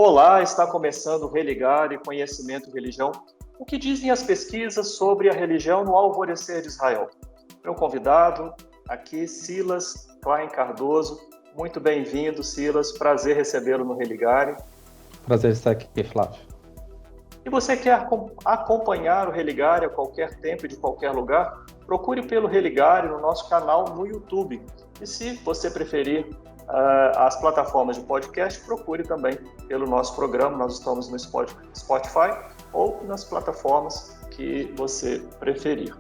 Olá, está começando o Religar e Conhecimento e Religião. O que dizem as pesquisas sobre a religião no alvorecer de Israel? Meu convidado aqui, Silas Klein Cardoso. Muito bem-vindo, Silas. Prazer recebê-lo no Religar. Prazer estar aqui, Flávio. E você quer acompanhar o Religar a qualquer tempo e de qualquer lugar? Procure pelo Religar no nosso canal no YouTube. E se você preferir as plataformas de podcast, procure também pelo nosso programa. Nós estamos no Spotify ou nas plataformas que você preferir.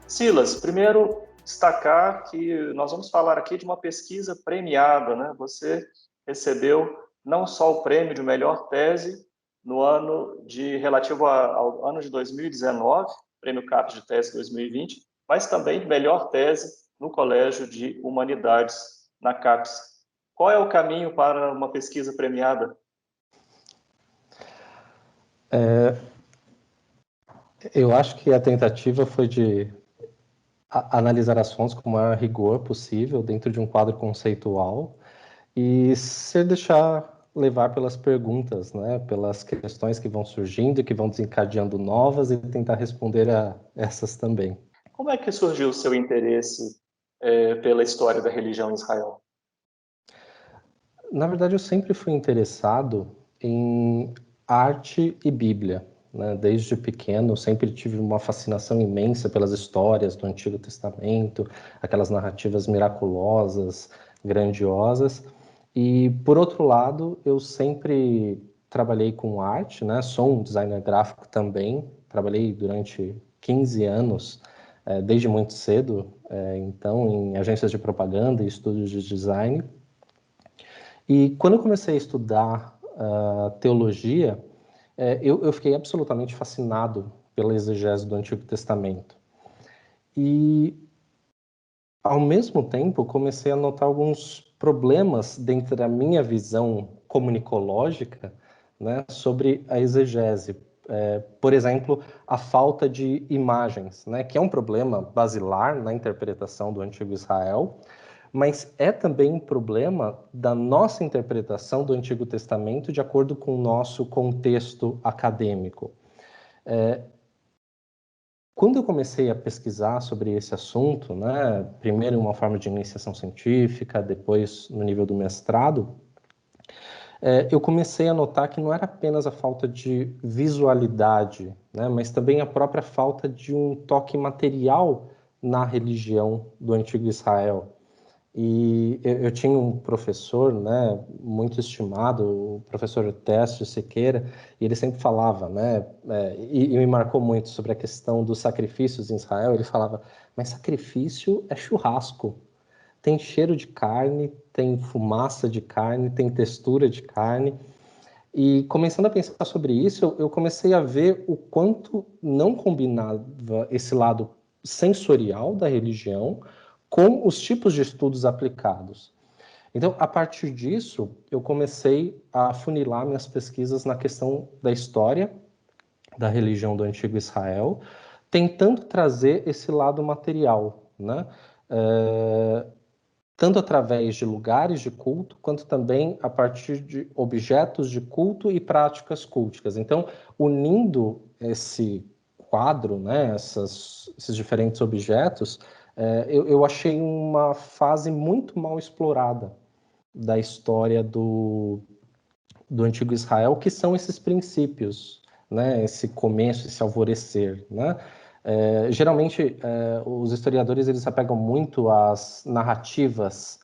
Silas, primeiro destacar que nós vamos falar aqui de uma pesquisa premiada, né? Você recebeu não só o prêmio de melhor tese no ano relativo ao ano de 2019, prêmio CAPES de tese 2020, mas também de melhor tese no Colégio de Humanidades, na CAPES. Qual é o caminho para uma pesquisa premiada? Eu acho que a tentativa foi de analisar as fontes com o maior rigor possível dentro de um quadro conceitual e se deixar levar pelas perguntas, né, pelas questões que vão surgindo, que vão desencadeando novas e tentar responder a essas também. Como é que surgiu o seu interesse pela história da religião em Israel? Na verdade, eu sempre fui interessado em arte e Bíblia, né? Desde pequeno, sempre tive uma fascinação imensa pelas histórias do Antigo Testamento, aquelas narrativas miraculosas, grandiosas. E, por outro lado, eu sempre trabalhei com arte, né? Sou um designer gráfico também, trabalhei durante 15 anos, desde muito cedo, então, em agências de propaganda e estúdios de design. E quando eu comecei a estudar teologia, eu fiquei absolutamente fascinado pela exegese do Antigo Testamento. E, ao mesmo tempo, comecei a notar alguns problemas dentro da minha visão comunicológica, né, sobre a exegese. Por exemplo, a falta de imagens, né, que é um problema basilar na interpretação do Antigo Israel, mas é também um problema da nossa interpretação do Antigo Testamento de acordo com o nosso contexto acadêmico. Quando eu comecei a pesquisar sobre esse assunto, né, primeiro em uma forma de iniciação científica, depois no nível do mestrado, eu comecei a notar que não era apenas a falta de visualidade, né, mas também a própria falta de um toque material na religião do Antigo Israel. E eu tinha um professor, né, muito estimado, o professor Técio Sequeira, e ele sempre falava, né, e me marcou muito sobre a questão dos sacrifícios em Israel. Ele falava, mas sacrifício é churrasco, tem cheiro de carne, tem fumaça de carne, tem textura de carne. E começando a pensar sobre isso, eu comecei a ver o quanto não combinava esse lado sensorial da religião com os tipos de estudos aplicados. Então, a partir disso, eu comecei a afunilar minhas pesquisas na questão da história da religião do Antigo Israel, tentando trazer esse lado material, né? Tanto através de lugares de culto, quanto também a partir de objetos de culto e práticas culticas. Então, unindo esse quadro, né, esses diferentes objetos, eu achei uma fase muito mal explorada da história do Antigo Israel, que são esses princípios, né, esse começo, esse alvorecer, né? Geralmente, os historiadores eles se apegam muito às narrativas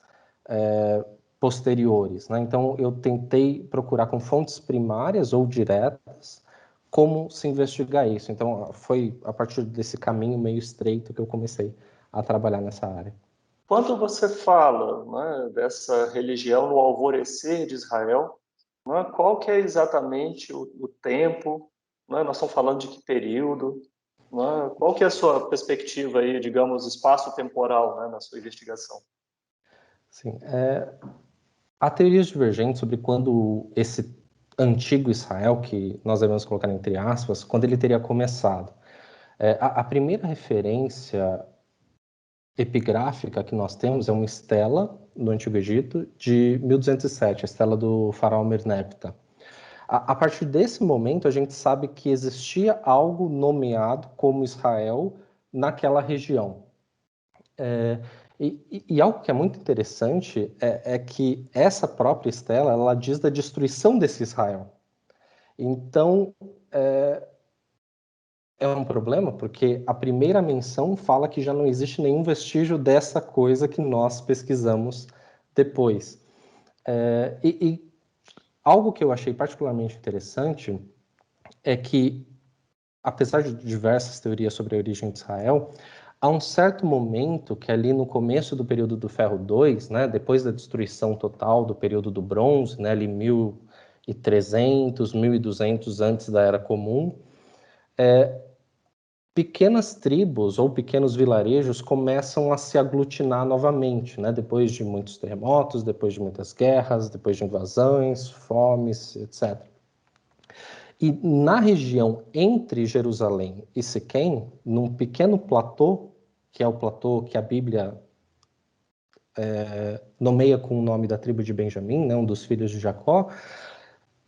posteriores, né? Então, eu tentei procurar com fontes primárias ou diretas como se investigar isso. Então, foi a partir desse caminho meio estreito que eu comecei a trabalhar nessa área. Quando você fala, né, dessa religião no alvorecer de Israel, né, qual que é exatamente o tempo? Né, nós estamos falando de que período? Né, qual que é a sua perspectiva aí, digamos, espaço-temporal, né, na sua investigação? Sim, há teorias divergentes sobre quando esse antigo Israel, que nós devemos colocar entre aspas, quando ele teria começado. A primeira referência epigráfica que nós temos é uma estela no Antigo Egito de 1207, a estela do faraó Merneptah. A partir desse momento, a gente sabe que existia algo nomeado como Israel naquela região. E algo que é muito interessante é que essa própria estela, ela diz da destruição desse Israel. Então, é um problema, porque a primeira menção fala que já não existe nenhum vestígio dessa coisa que nós pesquisamos depois. E algo que eu achei particularmente interessante é que, apesar de diversas teorias sobre a origem de Israel, há um certo momento que ali no começo do período do Ferro II, né, depois da destruição total do período do Bronze, né, ali 1300, 1200 antes da Era Comum, pequenas tribos ou pequenos vilarejos começam a se aglutinar novamente, né, depois de muitos terremotos, depois de muitas guerras, depois de invasões, fomes, etc. E na região entre Jerusalém e Siquém, num pequeno platô, que é o platô que a Bíblia nomeia com o nome da tribo de Benjamim, né, um dos filhos de Jacó,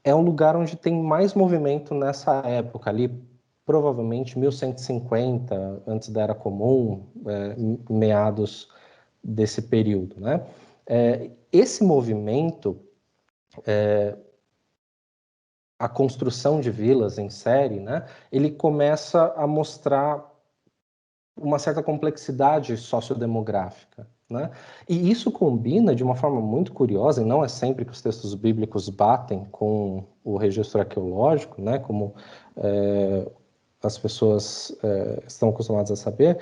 é um lugar onde tem mais movimento nessa época, ali provavelmente 1150, antes da Era Comum, meados desse período, né? Esse movimento, a construção de vilas em série, né, ele começa a mostrar uma certa complexidade sociodemográfica, né? E isso combina de uma forma muito curiosa, e não é sempre que os textos bíblicos batem com o registro arqueológico, né, como as pessoas estão acostumadas a saber,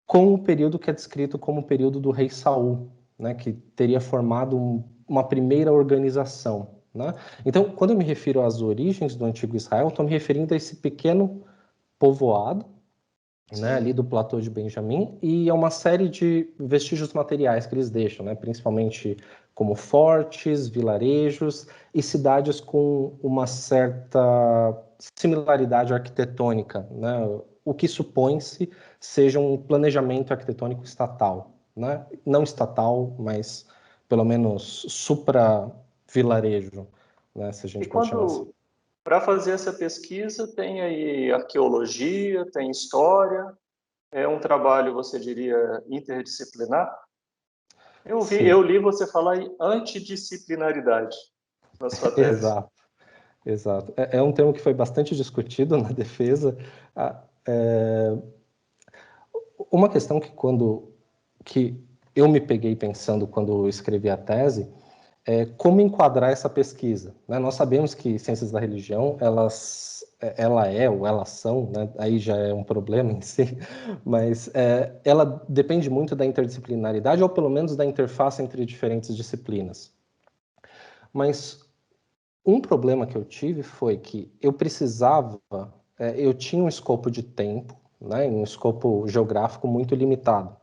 com o período que é descrito como o período do rei Saul, né, que teria formado uma primeira organização, né? Então, quando eu me refiro às origens do antigo Israel, estou me referindo a esse pequeno povoado, né, ali do platô de Benjamim, e é uma série de vestígios materiais que eles deixam, né, principalmente como fortes, vilarejos e cidades com uma certa similaridade arquitetônica, né, o que supõe-se seja um planejamento arquitetônico estatal, né, não estatal, mas pelo menos supra-vilarejo, né, se a E gente pode chamar assim. quando, para fazer essa pesquisa, tem aí arqueologia, tem história, é um trabalho, você diria, interdisciplinar? Eu Sim, li você falar em antidisciplinaridade na sua tese. exato. Exato. É um termo que foi bastante discutido na defesa. É, uma questão que eu me peguei pensando quando eu escrevi a tese é como enquadrar essa pesquisa, né? Nós sabemos que ciências da religião, ela é ou elas são, né? Aí já é um problema em si, mas ela depende muito da interdisciplinaridade ou pelo menos da interface entre diferentes disciplinas. Mas um problema que eu tive foi que eu precisava, eu tinha um escopo de tempo, né, um escopo geográfico muito limitado.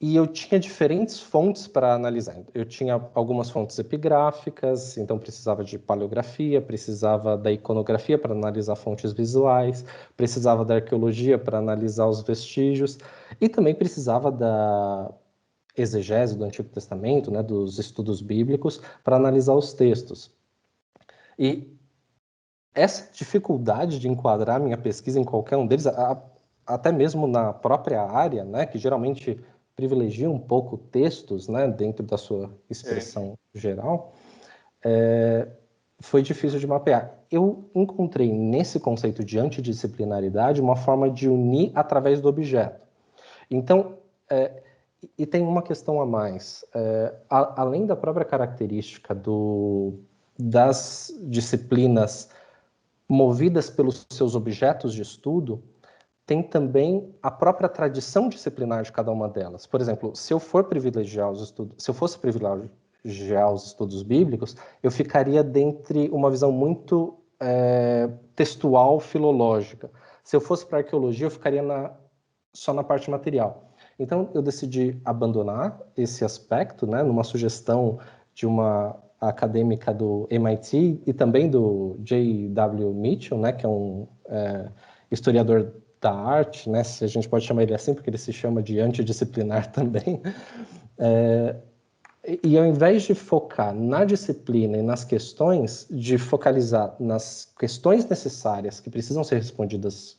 E eu tinha diferentes fontes para analisar. Eu tinha algumas fontes epigráficas, então precisava de paleografia, precisava da iconografia para analisar fontes visuais, precisava da arqueologia para analisar os vestígios, e também precisava da exegese do Antigo Testamento, né, dos estudos bíblicos, para analisar os textos. E essa dificuldade de enquadrar minha pesquisa em qualquer um deles, até mesmo na própria área, né, que geralmente privilegia um pouco textos, né, dentro da sua Sim. expressão geral, foi difícil de mapear. Eu encontrei nesse conceito de antidisciplinaridade uma forma de unir através do objeto. Então, e tem uma questão a mais. Além da própria característica das disciplinas movidas pelos seus objetos de estudo, tem também a própria tradição disciplinar de cada uma delas. Por exemplo, se eu for privilegiar os estudos, se eu fosse privilegiar os estudos bíblicos, eu ficaria dentre uma visão muito textual, filológica. Se eu fosse para arqueologia, eu ficaria só na parte material. Então, eu decidi abandonar esse aspecto, né, numa sugestão de uma acadêmica do MIT e também do J.W. Mitchell, né, que é um historiador da arte, né, se a gente pode chamar ele assim, porque ele se chama de antidisciplinar também, E ao invés de focar na disciplina e nas questões, de focalizar nas questões necessárias que precisam ser respondidas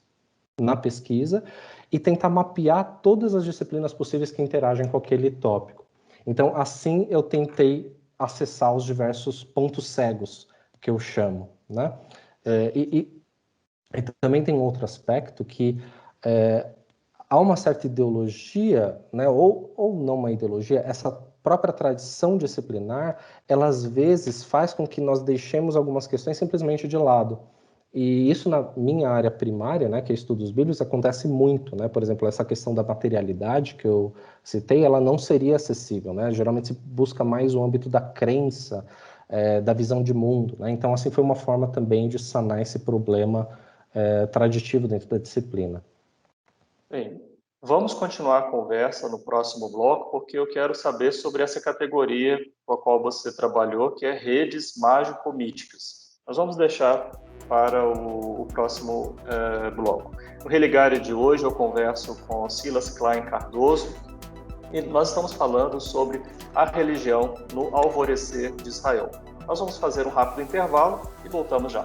na pesquisa e tentar mapear todas as disciplinas possíveis que interagem com aquele tópico. Então, assim, eu tentei acessar os diversos pontos cegos, que eu chamo, né? E também tem outro aspecto que há uma certa ideologia, né, ou não uma ideologia, essa própria tradição disciplinar, ela às vezes faz com que nós deixemos algumas questões simplesmente de lado. E isso na minha área primária, né, que é estudos bíblicos, acontece muito, né? Por exemplo, essa questão da materialidade que eu citei, ela não seria acessível, né? Geralmente se busca mais o âmbito da crença, da visão de mundo, né? Então, assim, foi uma forma também de sanar esse problema traditivo dentro da disciplina. Bem, vamos continuar a conversa no próximo bloco, porque eu quero saber sobre essa categoria com a qual você trabalhou, que é redes mágico-míticas. Nós vamos deixar para o próximo bloco. No Religare de hoje eu converso com Silas Klein Cardoso e nós estamos falando sobre a religião no alvorecer de Israel. Nós vamos fazer um rápido intervalo e voltamos já.